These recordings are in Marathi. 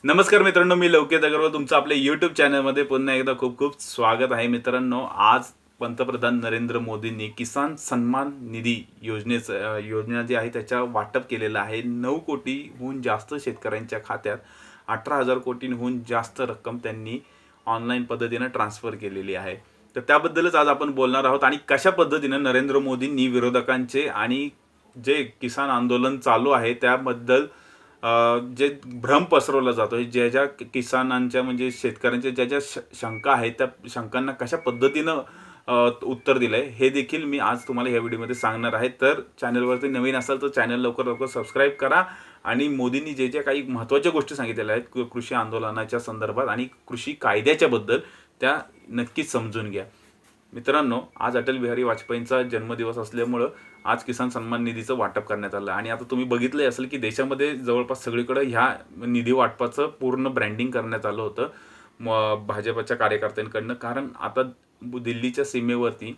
नमस्कार मित्रांनो, मी लौकिक अग्रवाल तुमचं आपल्या यूट्यूब चॅनलमध्ये पुन्हा एकदा खूप खूप स्वागत आहे. मित्रांनो, आज पंतप्रधान नरेंद्र मोदींनी किसान सन्मान निधी योजना जी आहे त्याच्या वाटप केलेलं आहे. 9 कोटीहून जास्त शेतकऱ्यांच्या खात्यात 18,000 कोटींहून जास्त रक्कम त्यांनी ऑनलाईन पद्धतीनं ट्रान्सफर केलेली आहे. तर त्याबद्दलच आज आपण बोलणार आहोत आणि कशा पद्धतीनं नरेंद्र मोदींनी विरोधकांचे आणि जे किसान आंदोलन चालू आहे त्याबद्दल जे भ्रम पसरवला जातो, ज्या ज्या किसानांच्या म्हणजे शेतकऱ्यांच्या ज्या ज्या शंका आहेत त्या शंकांना कशा पद्धतीनं उत्तर दिलंय हे देखील मी आज तुम्हाला या व्हिडिओमध्ये सांगणार आहे. तर चॅनलवरती नवीन असाल तर चॅनल लवकर लवकर सबस्क्राईब करा आणि मोदींनी जे जे काही महत्त्वाच्या गोष्टी सांगितलेल्या आहेत कृषी आंदोलनाच्या संदर्भात आणि कृषी कायद्याच्या बद्दल त्या नक्कीच समजून घ्या. मित्रांनो, आज अटल बिहारी वाजपेयींचा जन्मदिवस असल्यामुळं आज किसान सन्मान निधीचं वाटप करण्यात आलं आणि आता तुम्ही बघितलंय असेल की देशामध्ये जवळपास सगळीकडे ह्या निधी वाटपाचं पूर्ण ब्रँडिंग करण्यात आलं होतं भाजपच्या कार्यकर्त्यांकडनं. कारण आता दिल्लीच्या सीमेवरती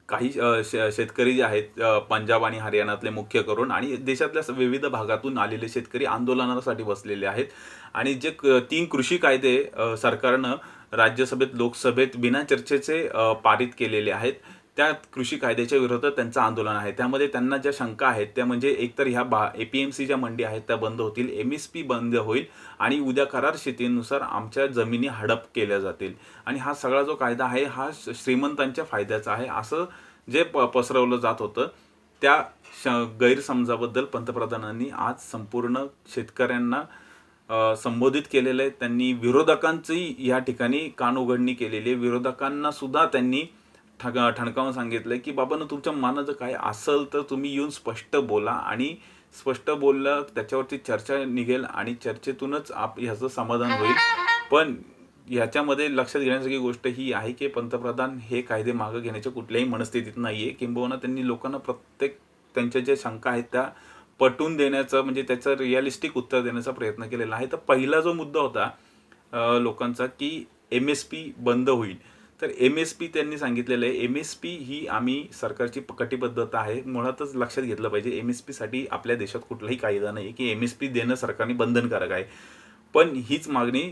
काही शेतकरी जे आहेत पंजाब आणि हरियाणातले मुख्य करून आणि देशातल्या विविध भागातून आलेले शेतकरी आंदोलनासाठी बसलेले आहेत आणि जे 3 कृषी कायदे सरकारनं राज्यसभेत लोकसभेत बिना चर्चेचे पारित केलेले आहेत. त्या कृषी कायद्याच्या विरोधात त्यांचं आंदोलन आहे. त्यामध्ये त्यांना ज्या शंका आहेत त्या म्हणजे एकतर ह्या APMC ज्या मंडी आहेत त्या बंद होतील, MSP बंद होईल आणि उद्या करार शेतीनुसार आमच्या जमिनी हडप केल्या जातील आणि हा सगळा जो कायदा आहे हा श्रीमंतांच्या फायद्याचा आहे असं जे पसरवलं जात होतं. त्या गैरसमजाबद्दल पंतप्रधानांनी आज संपूर्ण शेतकऱ्यांना संबोधित केलेलं आहे. त्यांनी विरोधकांची या ठिकाणी कानउघडणी केलेली आहे. विरोधकांना सुद्धा त्यांनी ठणकावून सांगितलंय की बाबांनो, तुमच्या मनाचं काय असेल तर तुम्ही येऊन स्पष्ट बोला आणि स्पष्ट बोललं त्याच्यावरती चर्चा निघेल आणि चर्चेतूनच ह्याचं समाधान होईल. पण ह्याच्यामध्ये लक्षात घेण्यासारखी गोष्ट ही आहे की पंतप्रधान हे कायदे मागे घेण्याच्या कुठल्याही मनस्थितीत नाहीये. किंबहुना त्यांनी लोकांना प्रत्येक त्यांच्या ज्या शंका आहेत त्या पटवून देण्याचा म्हणजे त्याचं रिअलिस्टिक उत्तर देण्याचा प्रयत्न केलेला आहे. तर पहिला जो मुद्दा होता लोकांचा की MSP बंद होईल. तर MSP त्यांनी सांगितलेलं आहे MSP ही आम्ही सरकारची कटिबद्धता आहे. मुळातच लक्षात घेतलं पाहिजे MSP साठी आपल्या देशात कुठलाही कायदा नाही की MSP देणं सरकारने बंधनकारक आहे. पण हीच मागणी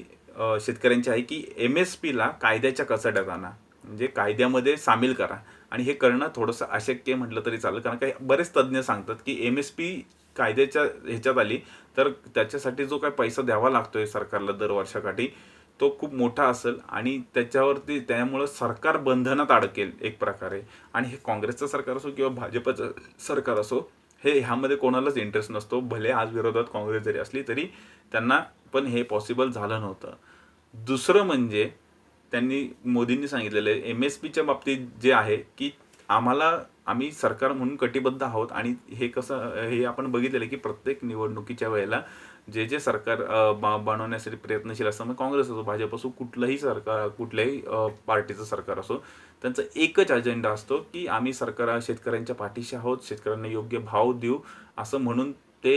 शेतकऱ्यांची आहे की MSP ला कायद्याच्या कचाट्यात आणा, म्हणजे कायद्यामध्ये सामील करा आणि हे करणं थोडंसं अशक्य म्हटलं तरी चालेल. कारण काही बरेच तज्ज्ञ सांगतात की MSP कायद्याच्या ह्याच्यात आली तर त्याच्यासाठी जो काही पैसा द्यावा लागतोय सरकारला दर वर्षाकाठी तो खूप मोठा असेल आणि त्याच्यावरती त्यामुळं सरकार बंधनात अडकेल एक प्रकारे. आणि हे काँग्रेसचं सरकार असो किंवा भाजपचं सरकार असो, हे ह्यामध्ये कोणालाच इंटरेस्ट नसतो. भले आज विरोधात काँग्रेस जरी असली तरी त्यांना पण हे पॉसिबल झालं नव्हतं. दुसरं म्हणजे मोदींनी सांगितलेलं आहे MSPच्या बाबतीत जे आहे की आम्ही सरकार म्हणून कटिबद्ध आहोत आणि हे कसं हे आपण बघितलेलं की प्रत्येक निवडणुकीच्या वेळेला जे जे सरकार बनवण्यासाठी प्रयत्नशील असतं, मग काँग्रेस असो, भाजप असो, कुठलंही सरकार कुठल्याही पार्टीचं सरकार असो, त्यांचा एकच अजेंडा असतो की आम्ही शेतकऱ्यांच्या पाठीशी आहोत, शेतकऱ्यांना योग्य भाव देऊ असं म्हणून ते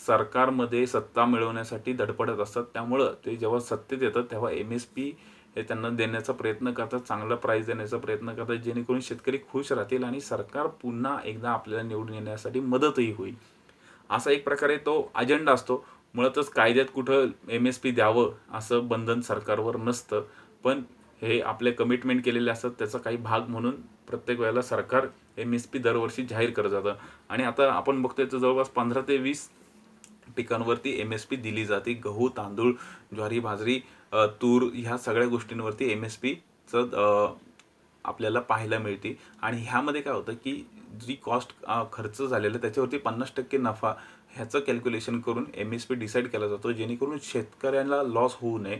सरकारमध्ये सत्ता मिळवण्यासाठी धडपडत असतात. त्यामुळं ते जेव्हा सत्तेत येतात तेव्हा MSP हे त्यांना देण्याचा प्रयत्न करतात, चांगला प्राईस देण्याचा प्रयत्न करतात जेणेकरून शेतकरी खुश राहतील आणि सरकार पुन्हा एकदा आपल्याला निवडून येण्यासाठी मदतही होईल. असा एक प्रकारे तो अजेंडा असतो. मुळातच कायद्यात कुठं MSP द्यावं असं बंधन सरकारवर नसतं. पण हे आपले कमिटमेंट केलेले असतात त्याचा काही भाग म्हणून प्रत्येक वेळेला सरकार MSP दरवर्षी जाहीर करत जातं आणि आता आपण बघतोय तर जवळपास 15 ते 20 पिकांवरती MSP दिली जाते. गहू, तांदूळ, ज्वारी, बाजरी, तूर ह्या सगळ्या गोष्टींवरती MSPचं आपल्याला पाहायला मिळते आणि ह्यामध्ये काय होतं की जी कॉस्ट खर्च झालेला त्याच्यावरती 50% नफा ह्याचं कॅल्क्युलेशन करून MSP डिसाईड केला जातो जेणेकरून शेतकऱ्याला लॉस होऊ नये.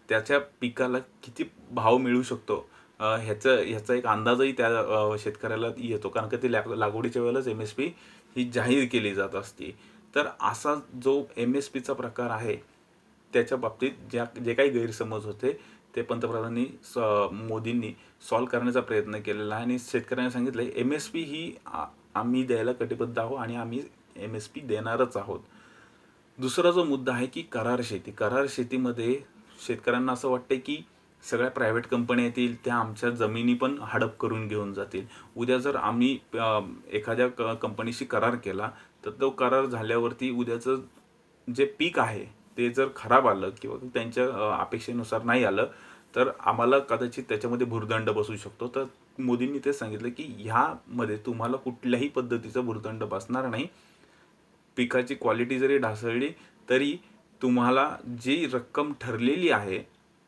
त्याच्या पिकाला किती भाव मिळू शकतो ह्याचा एक अंदाजही त्या शेतकऱ्याला येतो. कारण का ते लागवडीच्या वेळेलाच MSP ही जाहीर केली जात असते. तर असा जो MSPचा प्रकार आहे त्याच्या बाबतीत जे काही गैरसमज होते ते पंतप्रधानांनी मोदींनी सॉल्व्ह करण्याचा प्रयत्न केलेला आहे आणि शेतकऱ्यांना सांगितलं MSP ही आम्ही द्यायला कटिबद्ध आहोत आणि आम्ही MSP देणारच आहोत. दुसरा जो मुद्दा आहे की करार शेतीमध्ये शेतकऱ्यांना असं वाटतं की सगळ्या प्रायव्हेट कंपन्या येतील त्या आमच्या जमिनी पण हडप करून घेऊन जातील. उद्या जर आम्ही एखाद्या कंपनीशी करार केला तर तो करार झाल्यावरती उद्याचं जे पीक आहे ते जर खराब आलं किंवा त्यांच्या अपेक्षेनुसार नाही आलं तर आम्हाला कदाचित त्याच्यामध्ये भुर्दंड बसू शकतो. तर मोदींनी ते सांगितलं की ह्यामध्ये तुम्हाला कुठल्याही पद्धतीचा भुर्दंड बसणार नाही. पिकाची क्वालिटी जरी ढासळली तरी तुम्हाला जी रक्कम ठरलेली आहे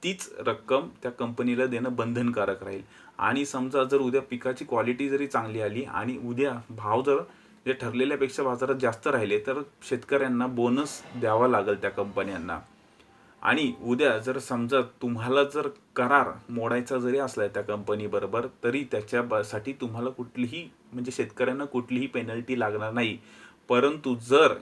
तीच रक्कम त्या कंपनीला देणं बंधनकारक राहील. आणि समजा जर उद्या पिकाची क्वालिटी जरी चांगली आली आणि उद्या भाव जर जे ठरलेल्यापेक्षा बाजारात जास्त राहिले तर शेतकऱ्यांना बोनस द्यावा लागेल त्या कंपन्यांना. आणि उद्या जर समजा तुम्हाला जर करार मोडायचा जरी असला त्या कंपनीबरोबर तरी त्याच्यासाठी तुम्हाला कुठलीही म्हणजे शेतकऱ्यांना कुठलीही पेनल्टी लागणार नाही. परंतु जर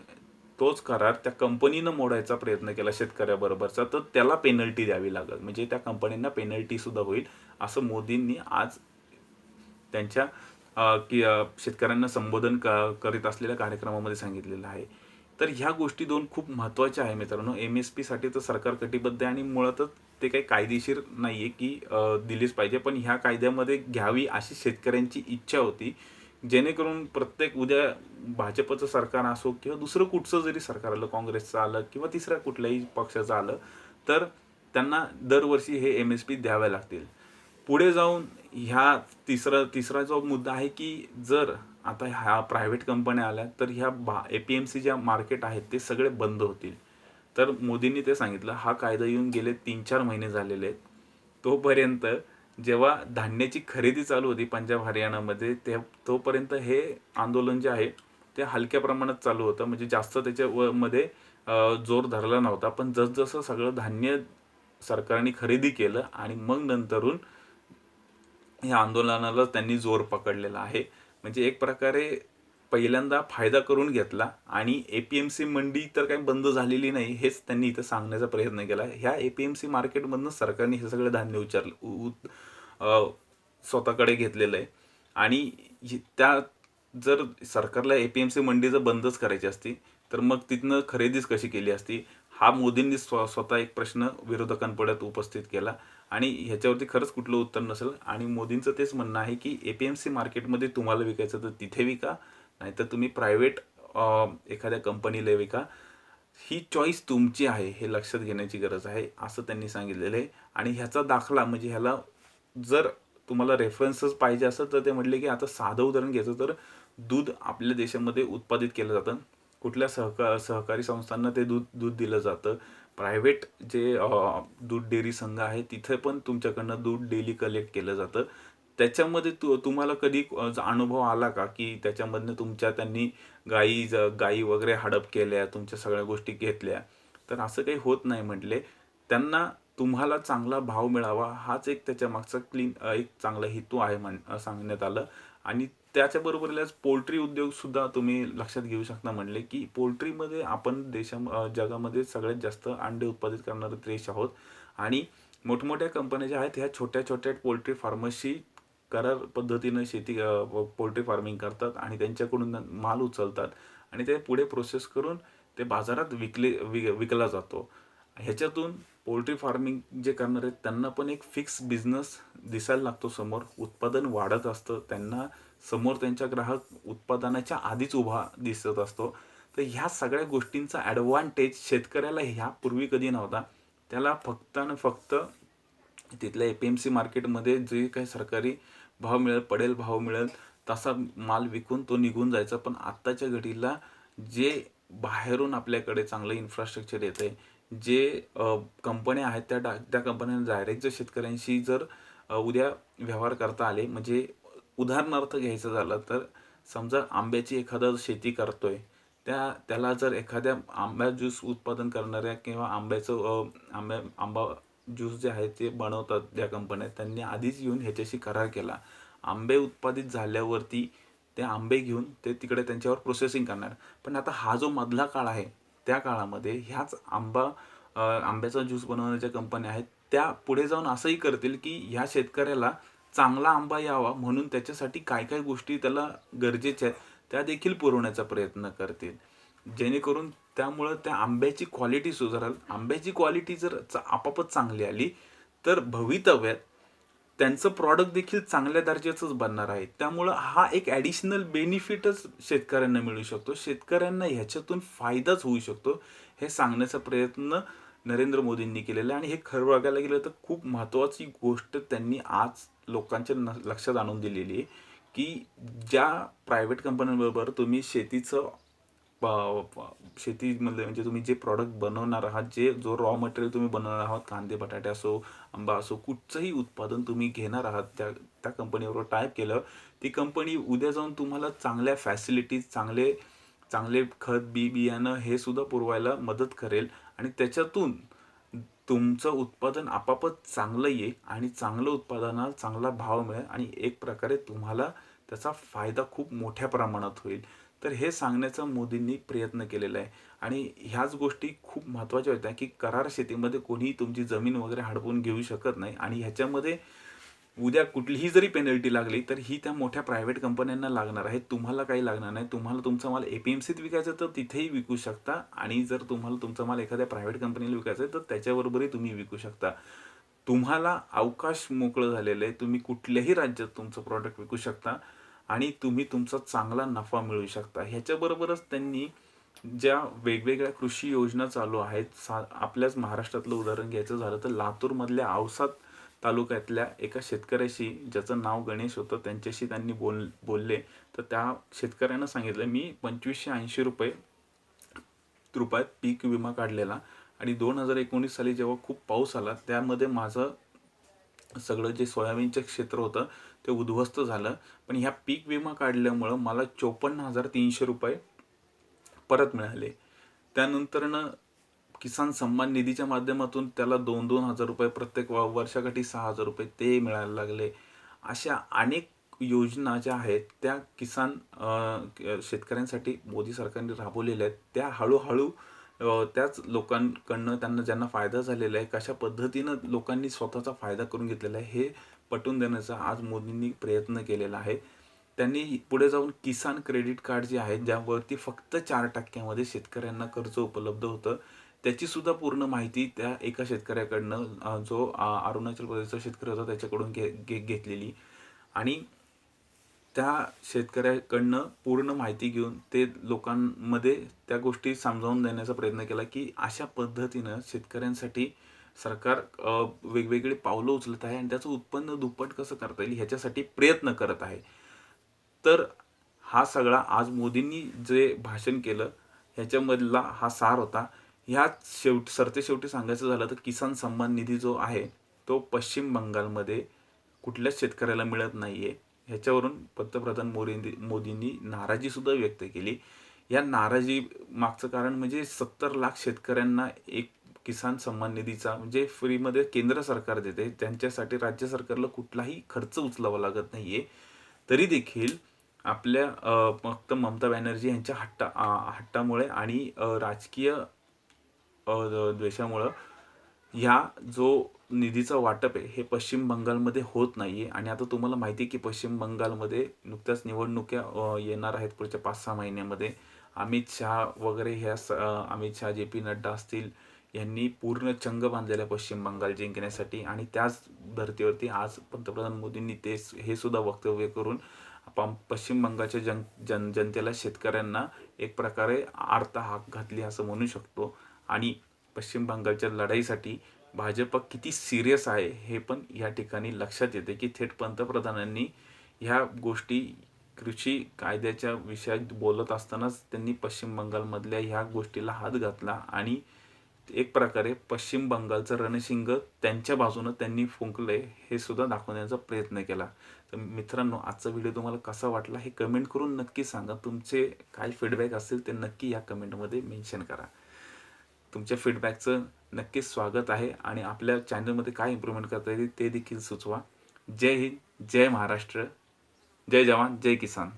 तोच करार त्या कंपनीनं मोडायचा प्रयत्न केला शेतकऱ्याबरोबरचा तर त्याला पेनल्टी द्यावी लागेल. म्हणजे त्या कंपनींना पेनल्टी सुद्धा होईल असं मोदींनी आज त्यांच्या शेतकऱ्यांना संबोधन करीत असलेल्या कार्यक्रमामध्ये सांगितलेलं आहे. तर ह्या गोष्टी दोन खूप महत्त्वाच्या आहे मित्रांनो. MSP साठी तर सरकार कटिबद्ध आहे आणि मुळातच ते काही कायदेशीर नाही आहे की दिलीच पाहिजे, पण ह्या कायद्यामध्ये घ्यावी अशी शेतकऱ्यांची इच्छा होती. जेणेकरून प्रत्येक उद्या भाजपचं सरकार असो किंवा दुसरं कुठचं जरी सरकार आलं, काँग्रेसचं आलं किंवा तिसऱ्या कुठल्याही पक्षाचं आलं तर त्यांना दरवर्षी हे MSP द्यावे लागतील. पुढे जाऊन ह्या तिसरा जो मुद्दा आहे की जर आता ह्या प्रायव्हेट कंपन्या आल्या तर ह्या APMC ज्या मार्केट आहेत ते सगळे बंद होतील. तर मोदींनी ते सांगितलं हा कायदा येऊन गेले 3-4 महिने झालेले आहेत. तोपर्यंत जेव्हा धान्याची खरेदी चालू होती पंजाब हरियाणामध्ये तोपर्यंत हे आंदोलन जे आहे ते हलक्या प्रमाणात चालू होतं. म्हणजे जास्त मध्ये जोर धरला नव्हता. पण जसजसं सगळं धान्य सरकारने खरेदी केलं आणि मग नंतरून या आंदोलनाला त्यांनी जोर पकडलेला आहे. म्हणजे एक प्रकारे पहिल्यांदा फायदा करून घेतला आणि APMC मंडी तर काही बंद झालेली नाही हेच त्यांनी इथं सांगण्याचा प्रयत्न केला. ह्या APMC मार्केटमधनं सरकारने हे सगळं धान्य स्वतःकडे घेतलेलं आहे. आणि त्या जर सरकारला APMC मंडी जर बंदच करायची असती तर मग तिथनं खरेदीच कशी केली असती हा मोदींनी स्वतः एक प्रश्न विरोधकांपुढ्यात उपस्थित केला. आणि ह्याच्यावरती खरंच कुठलं उत्तर नसेल आणि मोदींचं तेच म्हणणं आहे की APMC मार्केटमध्ये तुम्हाला विकायचं तर तिथे विका, नाहीतर तुम्ही प्रायव्हेट एखाद्या कंपनीला विका. ही चॉईस तुमची आहे हे लक्षात घेण्याची गरज आहे असं त्यांनी सांगितलेलं आहे. आणि ह्याचा दाखला म्हणजे ह्याला जर तुम्हाला रेफरन्सच पाहिजे असेल तर ते म्हटले की आता साधं उदाहरण घ्यायचं तर दूध आपल्या देशामध्ये उत्पादित केलं जातं. कुठल्या सहकारी संस्थांना ते दूध दिलं जातं. प्रायव्हेट जे दूध डेअरी संघ आहे तिथे पण तुमच्याकडनं दूध डेली कलेक्ट केलं जातं. त्याच्यामध्ये तुम्हाला कधी अनुभव आला का की त्याच्यामधनं त्यांनी गायी वगैरे हडप केल्या, तुमच्या सगळ्या गोष्टी घेतल्या? तर असं काही होत नाही म्हटले. त्यांना तुम्हाला चांगला भाव मिळावा हाच एक त्याच्या मागचा एक चांगला हेतू आहे सांगण्यात आलं. आणि त्याच्याबरोबरच पोल्ट्री उद्योग सुद्धा तुम्ही लक्षात घेऊ शकता. म्हणले की पोल्ट्रीमध्ये आपण जगामध्ये सगळ्यात जास्त अंडे उत्पादित करणारे देश आहोत. आणि मोठमोठ्या कंपन्या ज्या आहेत ह्या छोट्या छोट्या पोल्ट्री फार्मर्सशी करार पद्धतीनं पोल्ट्री फार्मिंग करतात आणि त्यांच्याकडून माल उचलतात आणि ते पुढे प्रोसेस करून ते बाजारात विकला जातो. ह्याच्यातून पोल्ट्री फार्मिंग जे करणार आहेत त्यांना पण एक फिक्स बिझनेस दिसायला लागतो समोर. उत्पादन वाढत असतं, त्यांना समोर त्यांच्या ग्राहक उत्पादनाच्या आधीच उभा दिसत असतो. तर ह्या सगळ्या गोष्टींचा ॲडव्हान्टेज शेतकऱ्याला ह्यापूर्वी कधी नव्हता. त्याला फक्त आणि फक्त तिथल्या APMC मार्केटमध्ये जे काही सरकारी भाव पडेल भाव मिळेल तसा माल विकून तो निघून जायचा. पण आत्ताच्या घडीला जे बाहेरून आपल्याकडे चांगलं इन्फ्रास्ट्रक्चर येतं, जे कंपन्या आहेत त्या कंपन्यांना डायरेक्ट जर शेतकऱ्यांशी जर उद्या व्यवहार करता आले. म्हणजे उदाहरणार्थ घ्यायचं झालं तर समजा आंब्याची एखादा शेती करतोय त्याला जर एखाद्या आंबा ज्यूस उत्पादन करणाऱ्या किंवा आंबा ज्यूस जे आहे ते बनवतात ज्या कंपन्या त्यांनी आधीच येऊन ह्याच्याशी करार केला. आंबे उत्पादित झाल्यावरती ते आंबे घेऊन ते तिकडे त्यांच्यावर प्रोसेसिंग करणार. पण आता हा जो मधला काळ आहे त्या काळामध्ये ह्याच आंब्याचा ज्यूस बनवण्याच्या कंपन्या आहेत त्या पुढे जाऊन असंही करतील की ह्या शेतकऱ्याला चांगला आंबा यावा म्हणून त्याच्यासाठी काय काय गोष्टी त्याला गरजेच्या आहेत त्या देखील पुरवण्याचा प्रयत्न करतील. जेणेकरून त्यामुळं त्या आंब्याची क्वालिटी सुधारेल. आंब्याची क्वालिटी जर आपापच चांगली आली तर भवितव्यात त्यांचं प्रॉडक्ट देखील चांगल्या दर्जाचंच बनणार आहे. त्यामुळं हा एक ॲडिशनल बेनिफिटच शेतकऱ्यांना मिळू शकतो. शेतकऱ्यांना ह्याच्यातून फायदाच होऊ शकतो. हे सांगण्याचा प्रयत्न नरेंद्र मोदींनी केलेला आहे. आणि हे खरं बघायला गेलं तर खूप महत्त्वाची गोष्ट त्यांनी आज लोकांच्या लक्षात आणून दिलेली आहे, की ज्या प्रायव्हेट कंपन्यांबरोबर तुम्ही शेतीचं शेतीमध्ये म्हणजे तुम्ही जे प्रॉडक्ट बनवणार आहात, जो रॉ मटेरियल तुम्ही बनवणार आहात, कांदे बटाटे असो, आंबा असो, कुठचंही उत्पादन तुम्ही घेणार आहात, त्या त्या कंपनीबरोबर टाईप केलं, ती कंपनी उद्या जाऊन तुम्हाला चांगल्या फॅसिलिटीज, चांगले चांगले खत बियाणं हे सुद्धा पुरवायला मदत करेल. आणि त्याच्यातून तुमचं उत्पादन आपापच चांगलं येईल आणि चांगलं उत्पादनाला चांगला भाव मिळेल आणि एक प्रकारे तुम्हाला त्याचा फायदा खूप मोठ्या प्रमाणात होईल. तर हे सांगण्याचा मोदींनी प्रयत्न केलेला आहे. आणि ह्याच गोष्टी खूप महत्त्वाच्या होत्या, की करार शेतीमध्ये कोणीही तुमची जमीन वगैरे हडपून घेऊ शकत नाही. आणि ह्याच्यामध्ये उद्या कुठलीही जरी पेनल्टी लागली तर ही त्या मोठ्या प्रायव्हेट कंपन्यांना लागणार आहे, तुम्हाला काही लागणार नाही. तुम्हाला तुमचा माल APMCत विकायचा तर तिथेही विकू शकता, आणि जर तुम्हाला तुमचा माल एखाद्या प्रायव्हेट कंपनीला विकायचा आहे तर त्याच्याबरोबरही तुम्ही विकू शकता. तुम्हाला अवकाश मोकळं झालेलं आहे, तुम्ही कुठल्याही राज्यात तुमचं प्रॉडक्ट विकू शकता आणि तुम्ही तुमचा चांगला नफा मिळवू शकता. ह्याच्याबरोबरच त्यांनी ज्या वेगवेगळ्या कृषी योजना चालू आहेत, आपल्याच महाराष्ट्रातलं उदाहरण घ्यायचं झालं तर लातूरमधल्या औसा तालुक्यातल्या एका शेतकऱ्याशी, ज्याचं नाव गणेश होतं, त्यांच्याशी त्यांनी बोलले. तर त्या शेतकऱ्यानं सांगितलं, मी 2580 रुपयात पीक विमा काढलेला आणि 2019 साली जेव्हा खूप पाऊस आला त्यामध्ये माझं सगळं जे सोयाबीनचं क्षेत्र होतं ते उद्ध्वस्त झालं. पण ह्या पीक विमा काढल्यामुळं मला 54,300 परत मिळाले. त्यानंतरनं किसान सन्मान निधीच्या माध्यमातून त्याला 2,000 प्रत्येक वर्षाकाठी 6,000 ते मिळायला लागले. अशा अनेक योजना ज्या आहेत त्या शेतकऱ्यांसाठी मोदी सरकारने राबवलेल्या आहेत. त्या हळूहळू त्याच लोकांकडनं त्यांना ज्यांना फायदा झालेला आहे, कशा पद्धतीनं लोकांनी स्वतःचा फायदा करून घेतलेला आहे हे पटवून देण्याचा आज मोदींनी प्रयत्न केलेला आहे. त्यांनी पुढे जाऊन किसान क्रेडिट कार्ड जे आहे, ज्यावरती फक्त 4% शेतकऱ्यांना कर्ज उपलब्ध होतं, त्याची सुद्धा पूर्ण माहिती त्या एका शेतकऱ्याकडनं, जो अरुणाचल प्रदेशचा शेतकरी होता त्याच्याकडून घेतलेली. आणि त्या शेतकऱ्याकडनं पूर्ण माहिती घेऊन ते लोकांमध्ये त्या गोष्टी समजावून देण्याचा प्रयत्न केला, की अशा पद्धतीनं शेतकऱ्यांसाठी सरकार वेगवेगळे पावलं उचलत आहे आणि त्याचं उत्पन्न दुप्पट कसं करता येईल ह्याच्यासाठी प्रयत्न करत आहे. तर हा सगळा आज मोदींनी जे भाषण केलं ह्याच्यामधला हा सार होता. ह्यात सरतेशेवटी सांगायचं झालं तर किसान सन्मान निधी जो आहे तो पश्चिम बंगालमध्ये कुठल्याच शेतकऱ्याला मिळत नाहीये. ह्याच्यावरून पंतप्रधान मोदींनी नाराजी सुद्धा व्यक्त केली. या नाराजी मागचं कारण म्हणजे 70 लाख शेतकऱ्यांना एक किसान सन्मान निधीचा म्हणजे फ्रीमध्ये केंद्र सरकार देते. त्यांच्यासाठी राज्य सरकारला कुठलाही खर्च उचलावा लागत नाहीये. तरी देखील आपल्या फक्त ममता बॅनर्जी यांच्या हट्टामुळे आणि राजकीय द्वेषामुळं ह्या जो निधीचा वाटप आहे हे पश्चिम बंगालमध्ये होत नाहीये. आणि आता तुम्हाला माहिती आहे की पश्चिम बंगालमध्ये नुकत्याच निवडणुका येणार आहेत पुढच्या 5-6 महिन्यामध्ये. अमित शहा वगैरे अमित शहा, JP नड्डा असतील, यांनी पूर्ण चंग बांधलेला आहे पश्चिम बंगाल जिंकण्यासाठी. आणि त्याच धर्तीवरती आज पंतप्रधान मोदींनी हे सुद्धा वक्तव्य करून पश्चिम बंगालच्या जनतेला, शेतकऱ्यांना एक प्रकारे आर्ता हाक घातली असं म्हणू शकतो. आणि पश्चिम बंगालच्या लढाईसाठी भाजप किती सिरियस आहे हे पण या ठिकाणी लक्षात येते, की थेट पंतप्रधानांनी ह्या गोष्टी कृषी कायद्याच्या विषयात बोलत असतानाच त्यांनी पश्चिम बंगालमधल्या ह्या गोष्टीला हात घातला आणि एक प्रकारे पश्चिम बंगालचं रणशिंग त्यांच्या बाजूनं त्यांनी फुंकलंय हे सुद्धा दाखवण्याचा प्रयत्न केला. तर मित्रांनो, आजचा व्हिडिओ तुम्हाला कसा वाटला हे कमेंट करून नक्की सांगा. तुमचे काय फीडबॅक असतील ते नक्की या कमेंटमध्ये मेन्शन करा. तुमच्या फीडबॅकचं नक्कीच स्वागत आहे आणि आपल्या चॅनलमध्ये काय इम्प्रूव्हमेंट करता येईल ते देखील सुचवा. जय हिंद, जय महाराष्ट्र, जय जवान, जय किसान.